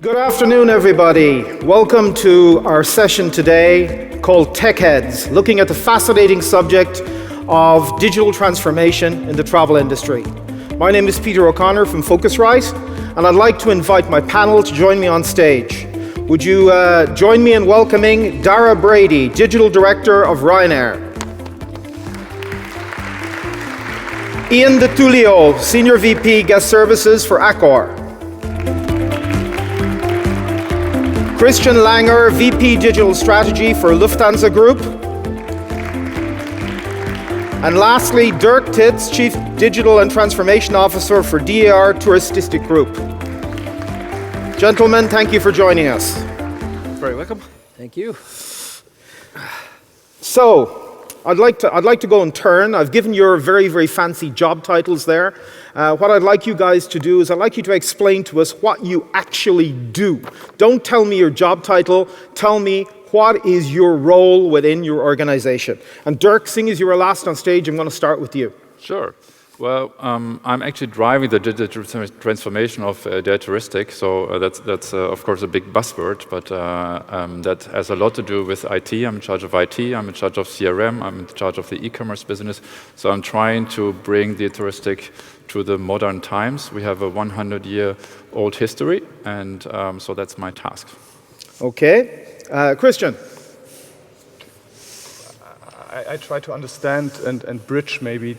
Good afternoon, everybody. Welcome to our session today called Tech Heads, looking at the fascinating subject of digital transformation in the travel industry. My name is Peter O'Connor from Phocuswright, and I'd like to invite my panel to join me on stage. Would you join me in welcoming Dara Brady, Digital Director of Ryanair. Ian de Tullio, Senior VP Guest Services for Accor. Christian Langer, VP Digital Strategy for Lufthansa Group. And lastly, Dirk Tietz, Chief Digital and Transformation Officer for DAR Touristik Group. Gentlemen, thank you for joining us. Very welcome. Thank you. So, I'd like to go in turn. I've given your very, very fancy job titles there. What I'd like you guys to do is I'd like you to explain to us what you actually do. Don't tell me your job title. Tell me what is your role within your organization. And Dirk, seeing as you were last on stage, I'm going to start with you. Sure. Well, I'm actually driving the digital transformation of Touristik, so that's of course a big buzzword, but that has a lot to do with IT. I'm in charge of IT, I'm in charge of CRM, I'm in charge of the e-commerce business, so I'm trying to bring the Touristik to the modern times. We have a 100-year-old history, and so that's my task. Okay. Christian. I try to understand and bridge maybe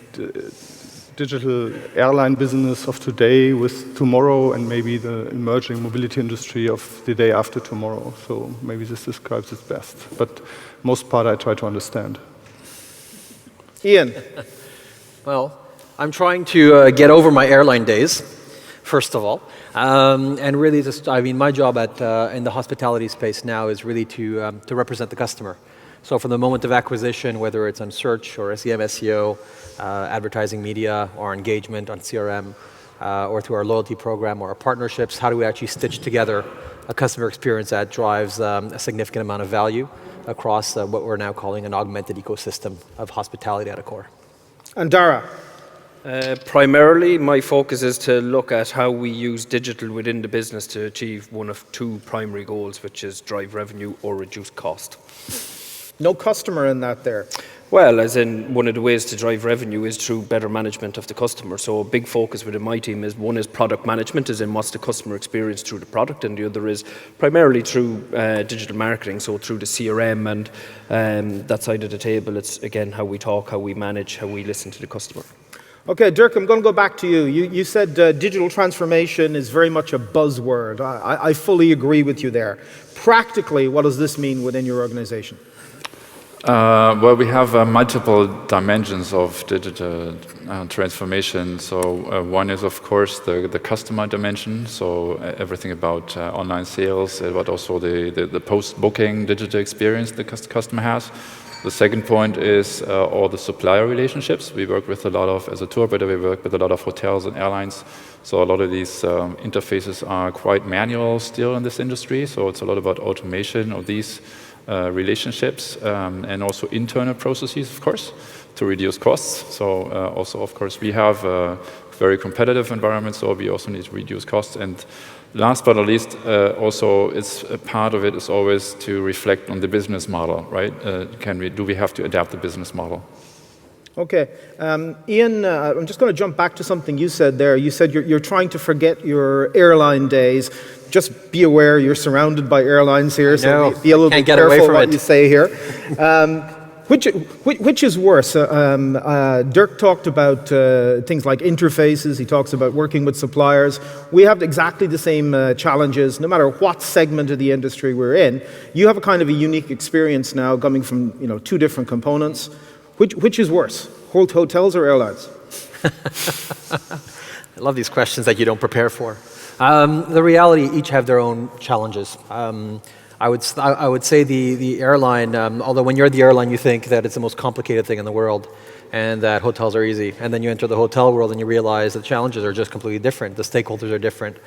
digital airline business of today with tomorrow and maybe the emerging mobility industry of the day after tomorrow. So maybe this describes it best. But most part I try to understand. Ian. Well, I'm trying to get over my airline days, first of all. And really just, my job in the hospitality space now is really to represent the customer. So from the moment of acquisition, whether it's on search or SEM, SEO, advertising media, or engagement on CRM, or through our loyalty program or our partnerships, how do we actually stitch together a customer experience that drives a significant amount of value across what we're now calling an augmented ecosystem of hospitality at Accor. And Dara. Primarily, my focus is to look at how we use digital within the business to achieve one of two primary goals, which is drive revenue or reduce cost. No customer in that there. Well, as in one of the ways to drive revenue is through better management of the customer. So a big focus within my team is one is product management, as in what's the customer experience through the product, and the other is primarily through digital marketing, so through the CRM and that side of the table. It's again how we talk, how we manage, how we listen to the customer. Okay, Dirk, I'm going to go back to you. You said digital transformation is very much a buzzword. I fully agree with you there. Practically, what does this mean within your organization? Well, we have multiple dimensions of digital transformation. So one is, of course, the customer dimension. So everything about online sales, but also the post-booking digital experience the customer has. The second point is all the supplier relationships. We work with a lot of, as a tour operator, we work with a lot of hotels and airlines. So a lot of these interfaces are quite manual still in this industry. So it's a lot about automation of these relationships and also internal processes, of course, to reduce costs. So also, of course, we have a very competitive environment, so we also need to reduce costs. And last but not least, also, it's a part of it is always to reflect on the business model, right? Do we have to adapt the business model? Okay. Ian, I'm just going to jump back to something you said there. You said you're trying to forget your airline days. Just be aware you're surrounded by airlines here, so be a little bit careful what you say here. Which is worse? Dirk talked about things like interfaces. He talks about working with suppliers. We have exactly the same challenges, no matter what segment of the industry we're in. You have a kind of a unique experience now coming from two different components. Which is worse, hotels or airlines? I love these questions that you don't prepare for. The reality, each have their own challenges. I would say the airline, although when you're the airline, you think that it's the most complicated thing in the world and that hotels are easy. And then you enter the hotel world and you realize the challenges are just completely different. The stakeholders are different.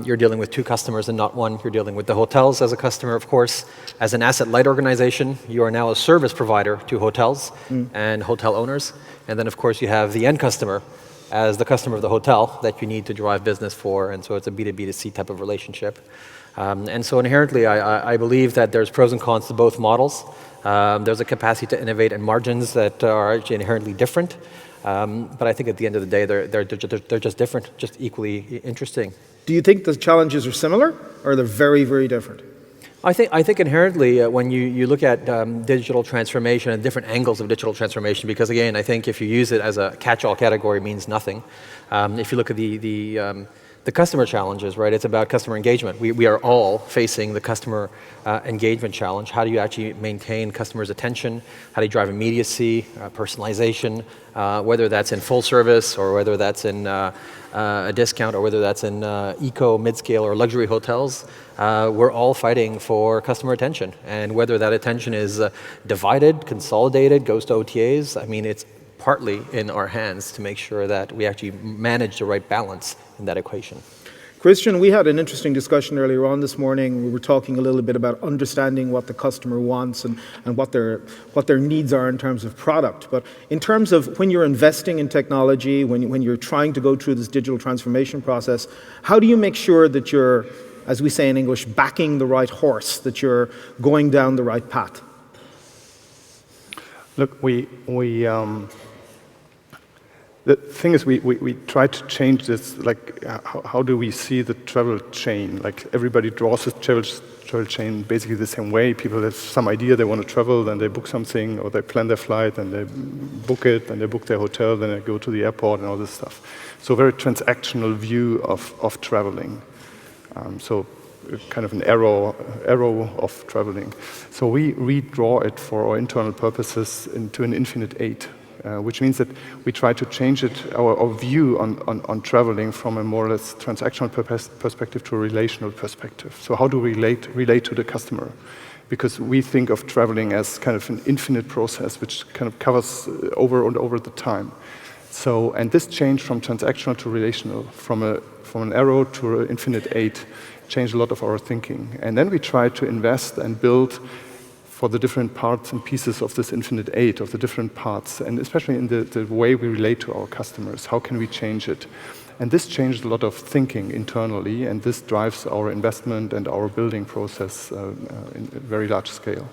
You're dealing with two customers and not one. You're dealing with the hotels as a customer, of course. As an asset-light organization, you are now a service provider to hotels and hotel owners. And then, of course, you have the end customer as the customer of the hotel that you need to drive business for, and so it's a B2B2C type of relationship. And so inherently, I believe that there's pros and cons to both models. There's a capacity to innovate and margins that are actually inherently different. But I think at the end of the day, they're just different, just equally interesting. Do you think the challenges are similar, or they're very, very different? I think inherently when you look at digital transformation and different angles of digital transformation, because again, I think if you use it as a catch-all category, it means nothing. If you look at the customer challenges, right, it's about customer engagement. We are all facing the customer engagement challenge. How do you actually maintain customers' attention? How do you drive immediacy, personalization, whether that's in full service or whether that's in a discount or whether that's in eco, mid-scale, or luxury hotels? We're all fighting for customer attention. And whether that attention is divided, consolidated, goes to OTAs, I mean, it's partly in our hands to make sure that we actually manage the right balance in that equation. Christian, we had an interesting discussion earlier on this morning. We were talking a little bit about understanding what the customer wants and what their needs are in terms of product. But in terms of when you're investing in technology, when you're trying to go through this digital transformation process, how do you make sure that you're, as we say in English, backing the right horse, that you're going down the right path? Look, the thing is, we try to change this, like, how do we see the travel chain? Like, everybody draws a travel chain basically the same way. People have some idea they want to travel, then they book something, or they plan their flight, and they book it, and they book their hotel, then they go to the airport, and all this stuff. So a very transactional view of traveling. So kind of an arrow of traveling. So we redraw it for our internal purposes into an infinite eight. Which means that we try to change our view on traveling from a more or less transactional perspective to a relational perspective. So how do we relate to the customer? Because we think of traveling as kind of an infinite process, which kind of covers over and over the time. So, and this change from transactional to relational, from an arrow to an infinite eight, changed a lot of our thinking. And then we try to invest and build for the different parts and pieces of this infinite eight, of the different parts, and especially in the way we relate to our customers. How can we change it? And this changed a lot of thinking internally, and this drives our investment and our building process in a very large scale.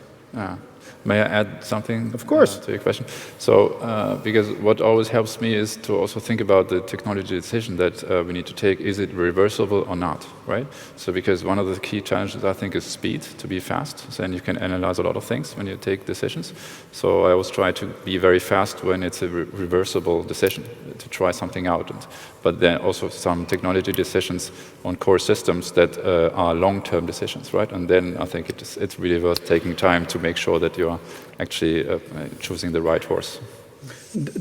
May I add something? Of course. To your question? So, because what always helps me is to also think about the technology decision that we need to take. Is it reversible or not, right? So, because one of the key challenges, I think, is speed, to be fast. So then you can analyze a lot of things when you take decisions. So I always try to be very fast when it's a reversible decision, to try something out. But then also some technology decisions on core systems that are long-term decisions, right? And then I think it's really worth taking time to make sure that you're actually choosing the right horse.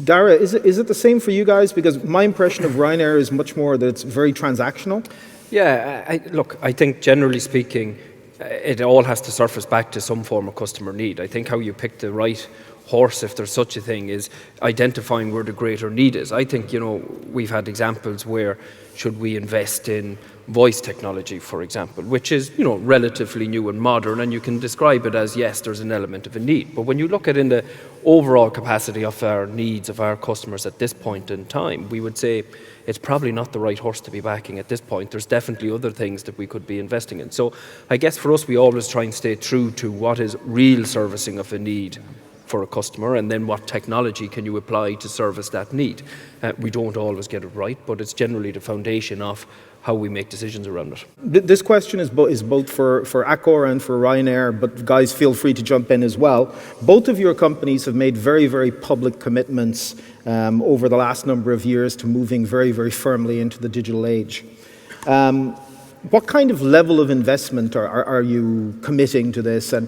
Dara, is it the same for you guys? Because my impression of Ryanair is much more that it's very transactional. Yeah, look, I think generally speaking, it all has to surface back to some form of customer need. I think how you pick the right horse, if there's such a thing, is identifying where the greater need is. I think, we've had examples where should we invest in voice technology, for example, which is, relatively new and modern, and you can describe it as, yes, there's an element of a need. But when you look at in the overall capacity of our needs of our customers at this point in time, we would say it's probably not the right horse to be backing at this point. There's definitely other things that we could be investing in. So I guess for us, we always try and stay true to what is real servicing of a need for a customer, and then what technology can you apply to service that need. We don't always get it right, but it's generally the foundation of how we make decisions around it. This question is both for Accor and for Ryanair, but guys, feel free to jump in as well. Both of your companies have made very, very public commitments over the last number of years to moving very, very firmly into the digital age. What kind of level of investment are you committing to this? And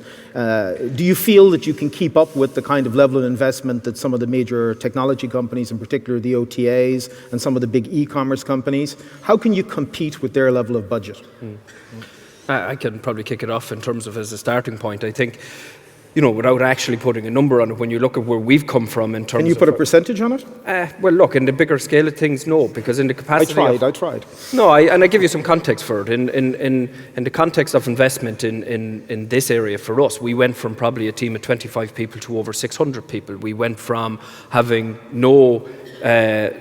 do you feel that you can keep up with the kind of level of investment that some of the major technology companies, in particular the OTAs and some of the big e-commerce companies, how can you compete with their level of budget? I can probably kick it off in terms of as a starting point. I think without actually putting a number on it, when you look at where we've come from in terms of... Can you put a percentage on it? Well, look, in the bigger scale of things, no, because in the capacity I tried. No, and I give you some context for it. In the context of investment in this area for us, we went from probably a team of 25 people to over 600 people. We went from having no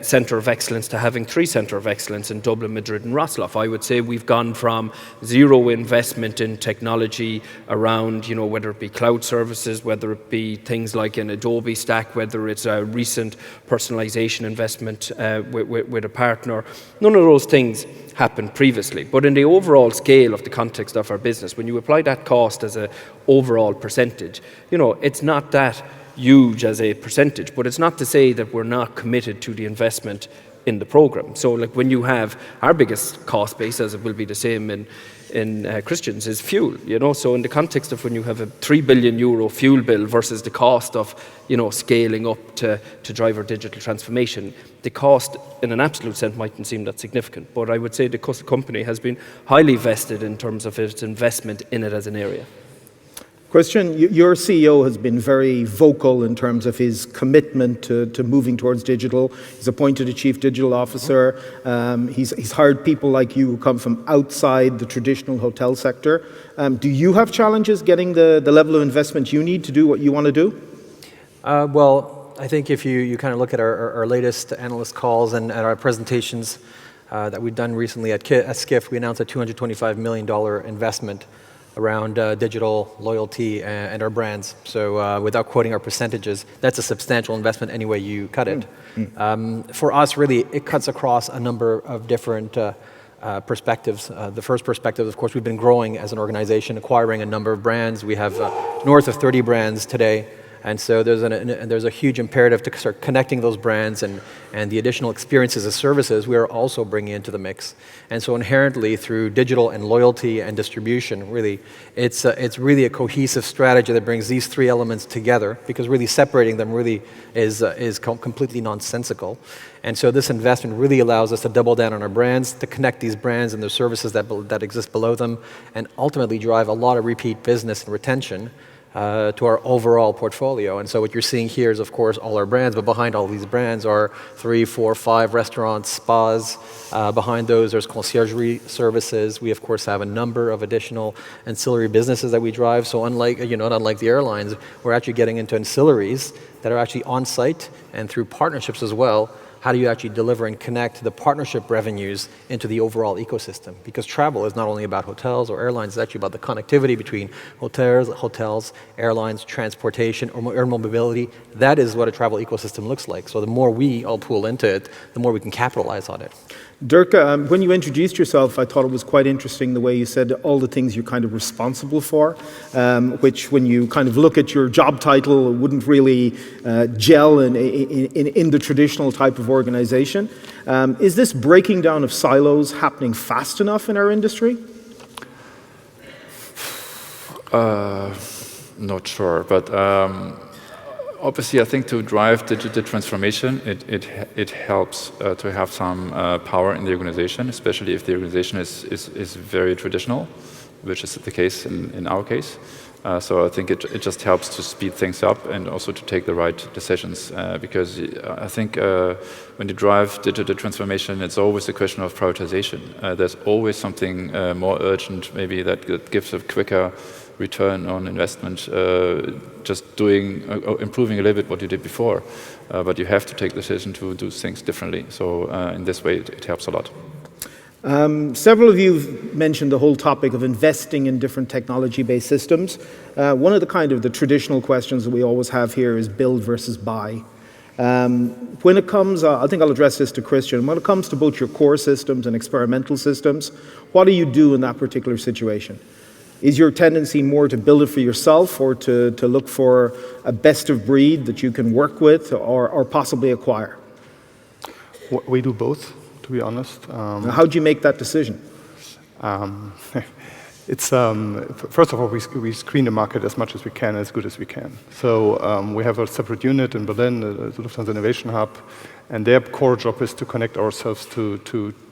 centre of excellence to having 3 centre of excellence in Dublin, Madrid and Wrocław. I would say we've gone from zero investment in technology around, whether it be cloud services, whether it be things like an Adobe stack, whether it's a recent personalization investment with a partner. None of those things happened previously. But in the overall scale of the context of our business, when you apply that cost as an overall percentage, it's not that huge as a percentage, but it's not to say that we're not committed to the investment in the program. So like when you have our biggest cost base, as it will be the same in Christian's, is fuel, so in the context of when you have a €3 billion fuel bill versus the cost of scaling up to drive our digital transformation, the cost in an absolute sense mightn't seem that significant, but I would say the company has been highly vested in terms of its investment in it as an area. Christian, your CEO has been very vocal in terms of his commitment to moving towards digital. He's appointed a chief digital officer. He's hired people like you who come from outside the traditional hotel sector. Do you have challenges getting the level of investment you need to do what you want to do? Well, I think if you kind of look at our latest analyst calls and at our presentations that we've done recently at SCIF, we announced a $225 million investment around digital loyalty and our brands. So without quoting our percentages, that's a substantial investment any way you cut it. For us, really, it cuts across a number of different perspectives. The first perspective, of course, we've been growing as an organization, acquiring a number of brands. We have north of 30 brands today. And so there's a huge imperative to start connecting those brands and the additional experiences and services we are also bringing into the mix. And so inherently through digital and loyalty and distribution, really, it's really a cohesive strategy that brings these 3 elements together, because really separating them really is completely nonsensical. And so this investment really allows us to double down on our brands, to connect these brands and the services that exist below them, and ultimately drive a lot of repeat business and retention to our overall portfolio. And so what you're seeing here is, of course, all our brands, but behind all these brands are 3, 4, 5 restaurants, spas. Behind those, there's conciergerie services. We, of course, have a number of additional ancillary businesses that we drive. So unlike the airlines, we're actually getting into ancillaries that are actually on-site and through partnerships as well. How do you actually deliver and connect the partnership revenues into the overall ecosystem? Because travel is not only about hotels or airlines, it's actually about the connectivity between hotels, airlines, transportation, or air mobility. That is what a travel ecosystem looks like. So the more we all pool into it, the more we can capitalize on it. Dirk, when you introduced yourself, I thought it was quite interesting the way you said all the things you're kind of responsible for, which when you kind of look at your job title, wouldn't really gel in the traditional type of organization. Is this breaking down of silos happening fast enough in our industry? Not sure, but obviously, I think to drive digital transformation, it helps to have some power in the organization, especially if the organization is very traditional, which is the case in our case. So I think it just helps to speed things up and also to take the right decisions, because I think when you drive digital transformation, it's always a question of prioritization. There's always something more urgent, maybe that gives a quicker return on investment, just improving a little bit what you did before. But you have to take the decision to do things differently. So in this way, it helps a lot. Several of you have mentioned the whole topic of investing in different technology-based systems. One of the traditional questions that we always have here is build versus buy. When it comes, I think I'll address this to Christian, when it comes to both your core systems and experimental systems, what do you do in that particular situation? Is your tendency more to build it for yourself or to look for a best of breed that you can work with or possibly acquire? We do both, to be honest. How do you make that decision? It's first of all, we screen the market as much as we can, as good as we can. So we have a separate unit in Berlin, the Lufthansa Innovation Hub, And their core job is to connect ourselves to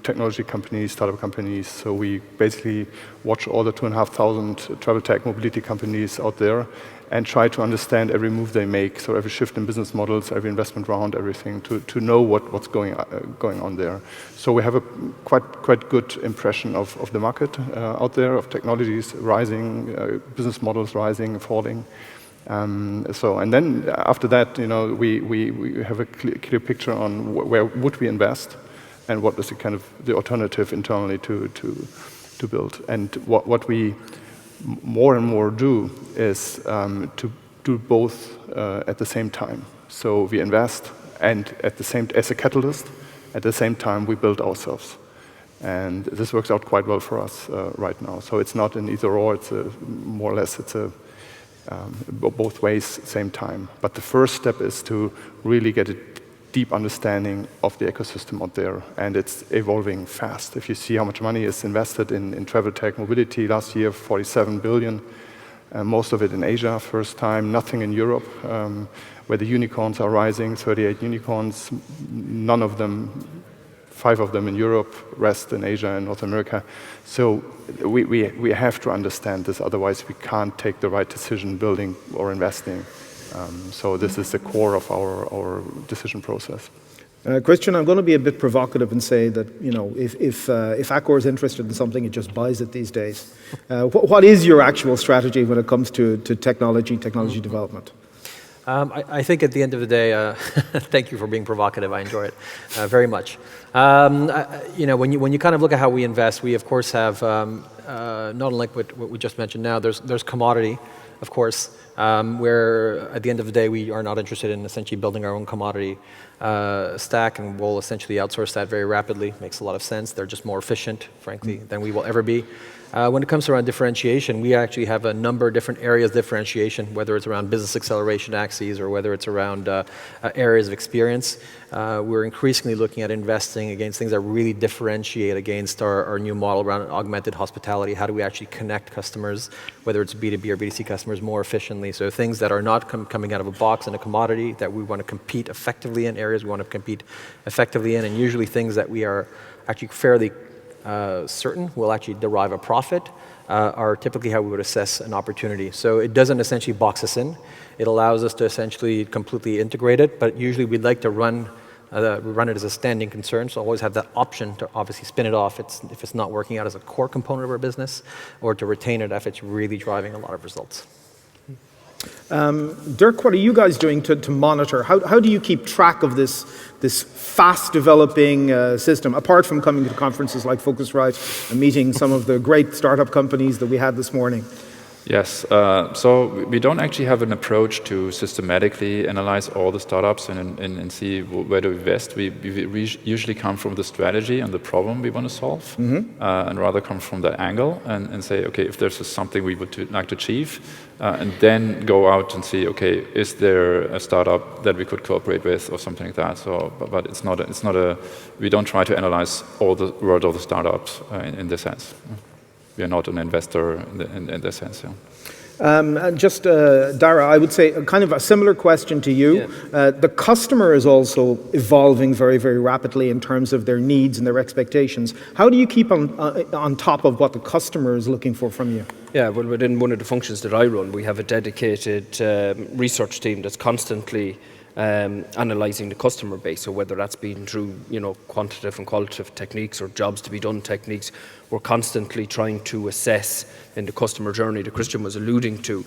technology companies, startup companies. So we basically watch all the 2,500 travel tech mobility companies out there and try to understand every move they make, so every shift in business models, every investment round, everything, to know what's going on there. So we have a quite good impression of the market out there, of technologies rising, business models rising, falling. And then after that, we have a clear picture on where would we invest, and what is the kind of the alternative internally to build. And what we more and more do is to do both at the same time. So we invest, and as a catalyst, at the same time we build ourselves. And this works out quite well for us right now. So it's not an either or. It's more or less it's a both ways, same time. But the first step is to really get a deep understanding of the ecosystem out there, and it's evolving fast. If you see how much money is invested in travel tech mobility last year, 47 billion, most of it in Asia, first time, nothing in Europe, where the unicorns are rising, 38 unicorns, none of them, 5 of them in Europe, rest in Asia and North America. So we have to understand this, otherwise we can't take the right decision building or investing. So this is the core of our decision process. Christian, I'm going to be a bit provocative and say that if Accor is interested in something, it just buys it these days. What is your actual strategy when it comes to technology development? I think at the end of the day, thank you for being provocative. I enjoy it very much. When you kind of look at how we invest, we of course have not unlike what we just mentioned now. There's commodity, of course, where at the end of the day we are not interested in essentially building our own commodity stack, and we'll essentially outsource that very rapidly. Makes a lot of sense. They're just more efficient, frankly, than we will ever be. When it comes around differentiation, we actually have a number of different areas of differentiation, whether it's around business acceleration axes or whether it's around areas of experience. We're increasingly looking at investing against things that really differentiate against our new model around augmented hospitality. How do we actually connect customers, whether it's B2B or B2C customers, more efficiently? So things that are not coming out of a box in a commodity that we want to compete effectively in, areas we want to compete effectively in, and usually things that we are actually fairly certain will actually derive a profit are typically how we would assess an opportunity. So it doesn't essentially box us in. It allows us to essentially completely integrate it, but usually we'd like to run it as a standing concern, so always have that option to obviously spin it off if it's not working out as a core component of our business, or to retain it if it's really driving a lot of results. Dirk, what are you guys doing to monitor? How do you keep track of this fast developing system, apart from coming to conferences like Phocuswright and meeting some of the great startup companies that we had this morning? Yes, so we don't actually have an approach to systematically analyze all the startups and see where to invest. We usually come from the strategy and the problem we want to solve, and rather come from that angle and say, okay, if there's something we would like to achieve, and then go out and see, okay, is there a startup that we could cooperate with or something like that. So, but it's not a. We don't try to analyze all the world of the startups in this sense. We are not an investor in that sense. Yeah. And just, Dara, I would say kind of a similar question to you. Yeah. The customer is also evolving very, very rapidly in terms of their needs and their expectations. How do you keep on top of what the customer is looking for from you? Yeah, well, within one of the functions that I run, we have a dedicated research team that's constantly analysing the customer base. So whether that's been through quantitative and qualitative techniques or jobs to be done techniques, we're constantly trying to assess in the customer journey that Christian was alluding to,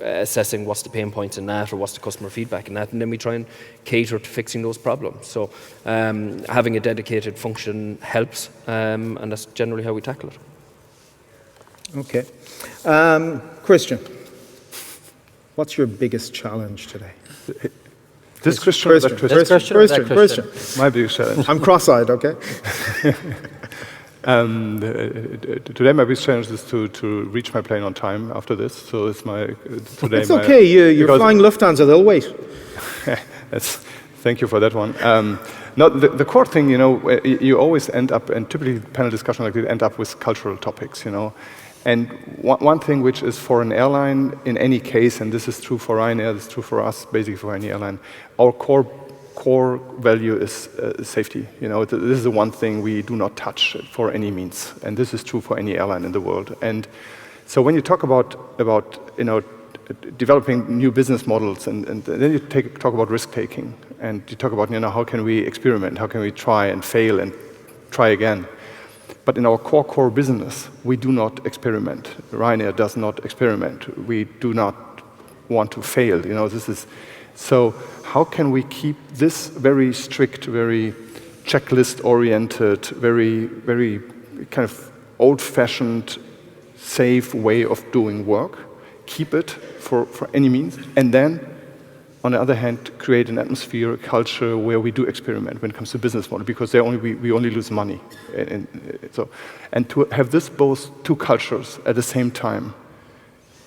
assessing what's the pain points in that or what's the customer feedback in that, and then we try and cater to fixing those problems. So having a dedicated function helps, and that's generally how we tackle it. Okay. Christian, what's your biggest challenge today? This Christian or that Christian? Christian. My biggest challenge. I'm cross-eyed, okay? Today my biggest challenge is to reach my plane on time after this. So it's today. It's okay. You're flying Lufthansa. They'll wait. Thank you for that one. No, the core thing, you always end up, and typically panel discussion like this end up with cultural topics, And one thing which is for an airline, in any case, and this is true for Ryanair, this is true for us, basically for any airline, our core core value is safety. This is the one thing we do not touch for any means, and this is true for any airline in the world. And so when you talk about developing new business models, and then you talk about risk taking, and you talk about how can we experiment, how can we try and fail and try again. But in our core business, we do not experiment. Ryanair does not experiment. We do not want to fail. So how can we keep this very strict, very checklist-oriented, very kind of old-fashioned, safe way of doing work, keep it for any means, and then, on the other hand, create an atmosphere, a culture where we do experiment when it comes to business model, because we only lose money. And to have both two cultures at the same time,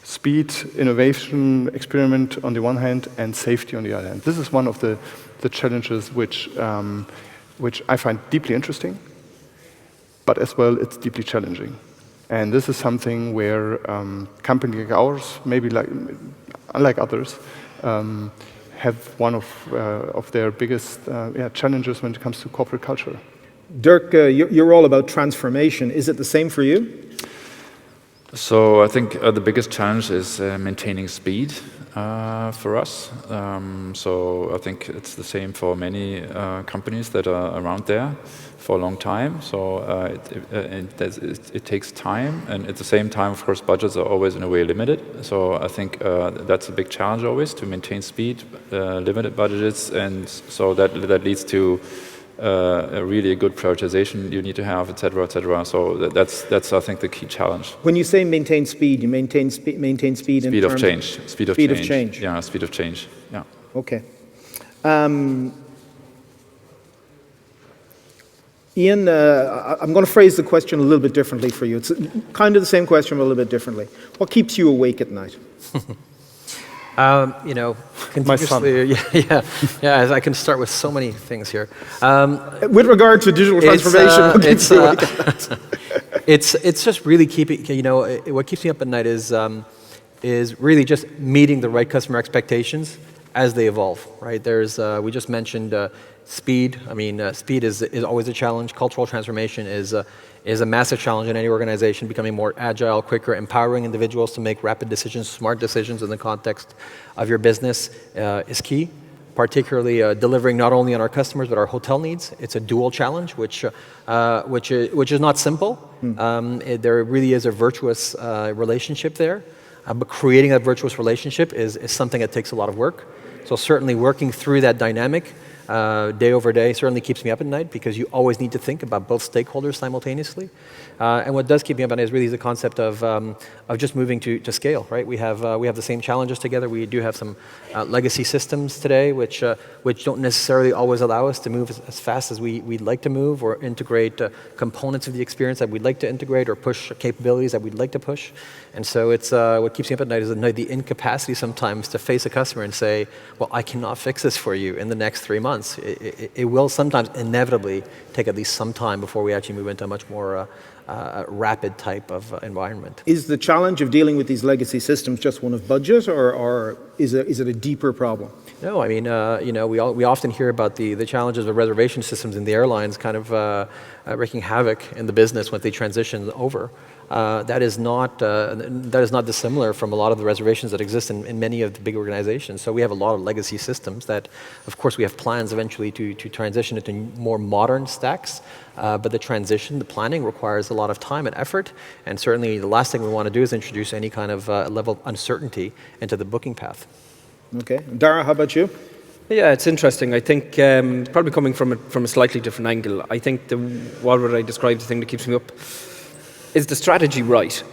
speed, innovation, experiment on the one hand, and safety on the other hand. This is one of the challenges which I find deeply interesting, but as well it's deeply challenging. And this is something where companies like ours, maybe unlike others, have one of their biggest challenges when it comes to corporate culture. Dirk, you're all about transformation. Is it the same for you? So I think the biggest challenge is maintaining speed for us. So I think it's the same for many companies that are around there for a long time. So it takes time, and at the same time, of course, budgets are always in a way limited. So I think that's a big challenge always, to maintain speed, limited budgets, and so that leads to a really good prioritization you need to have, etc., etc. So that's I think the key challenge. When you say maintain speed, you maintain speed in terms of change. Speed of change. Yeah, speed of change. Yeah. Okay. Ian, I'm going to phrase the question a little bit differently for you. It's kind of the same question, but a little bit differently. What keeps you awake at night? Continuously, I can start with so many things here. With regard to digital transformation, what keeps you awake at night? It's just really keeping, what keeps me up at night is really just meeting the right customer expectations as they evolve, right? We just mentioned speed. I mean, speed is always a challenge. Cultural transformation is a massive challenge in any organization. Becoming more agile, quicker, empowering individuals to make rapid decisions, smart decisions in the context of your business is key. Particularly delivering not only on our customers but our hotel needs. It's a dual challenge, which is not simple. There really is a virtuous relationship there, but creating that virtuous relationship is something that takes a lot of work. So certainly working through that dynamic day over day certainly keeps me up at night, because you always need to think about both stakeholders simultaneously. And what does keep me up at night is really the concept of just moving to scale, right? We have the same challenges together. We do have some legacy systems today which don't necessarily always allow us to move as fast as we'd like to move, or integrate components of the experience that we'd like to integrate, or push capabilities that we'd like to push. And so it's what keeps me up at night is the incapacity sometimes to face a customer and say, well, I cannot fix this for you in the next 3 months. It will sometimes inevitably take at least some time before we actually move into a much more rapid type of environment. Is the challenge of dealing with these legacy systems just one of budget, or is it a deeper problem? No, I mean, we often hear about the challenges of reservation systems in the airlines kind of wreaking havoc in the business when they transition over. That is not dissimilar from a lot of the reservations that exist in many of the big organizations. So we have a lot of legacy systems that, of course, we have plans eventually to transition into more modern stacks. But the transition, the planning requires a lot of time and effort. And certainly the last thing we want to do is introduce any kind of level of uncertainty into the booking path. Okay. Dara, how about you? Yeah, it's interesting. I think probably coming from a slightly different angle. I think what would I describe the thing that keeps me up? Is the strategy right?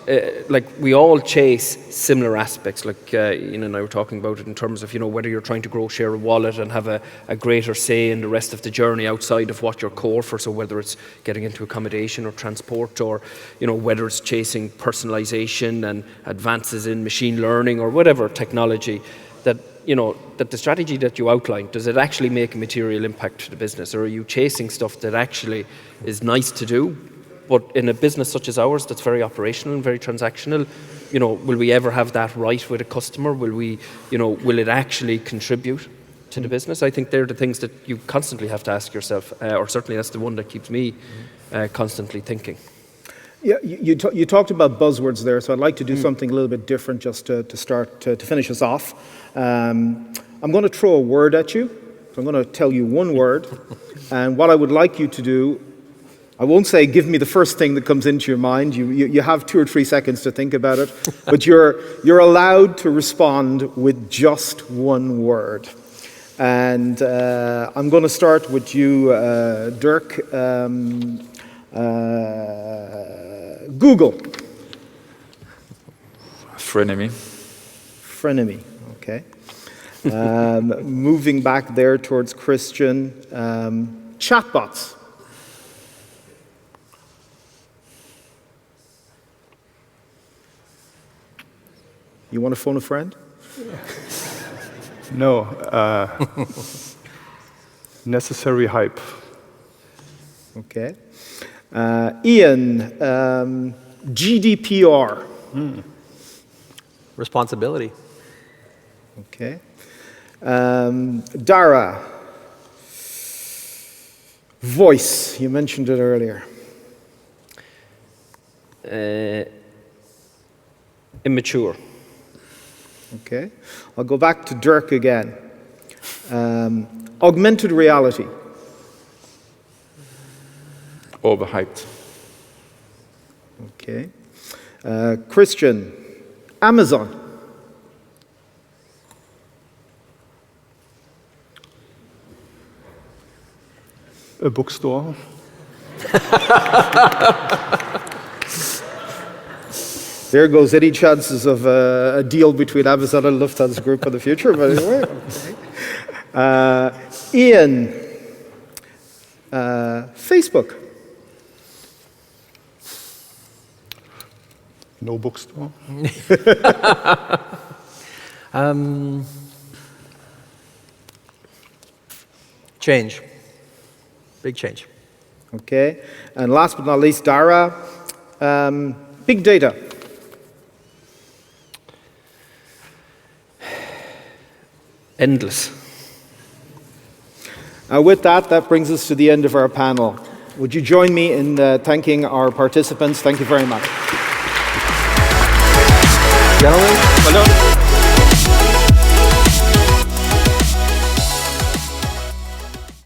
Like, we all chase similar aspects, like Ian and I were talking about it in terms of, whether you're trying to grow share of wallet and have a greater say in the rest of the journey outside of what you're core for, so whether it's getting into accommodation or transport, or, whether it's chasing personalization and advances in machine learning or whatever technology, that the strategy that you outlined, does it actually make a material impact to the business, or are you chasing stuff that actually is nice to do? But in a business such as ours, that's very operational and very transactional, will we ever have that right with a customer? Will it actually contribute? to the business. I think they're the things that you constantly have to ask yourself, or certainly that's the one that keeps me constantly thinking. Yeah, you talked about buzzwords there, so I'd like to do something a little bit different just to start, to finish us off. I'm going to throw a word at you. So I'm going to tell you one word, and what I would like you to do, I won't say give me the first thing that comes into your mind. You have 2 or 3 seconds to think about it, but you're allowed to respond with just one word. And I'm going to start with you, Dirk. Google. Frenemy. Frenemy, okay. Moving back there towards Christian. Chatbots. You want to phone a friend? No. Necessary hype. Okay. Ian, GDPR. Responsibility. Okay. Dara, voice. You mentioned it earlier. Immature. Okay. I'll go back to Dirk again. Augmented reality. Overhyped. Okay. Christian, Amazon. A bookstore. There goes any chances of a deal between Amazon and Lufthansa Group in the future, but anyway. Okay. Ian, Facebook. No bookstore. Change. Big change. Okay. And last but not least, Dara, big data. Endless. With that brings us to the end of our panel. Would you join me in thanking our participants? Thank you very much. Gentlemen, Well done.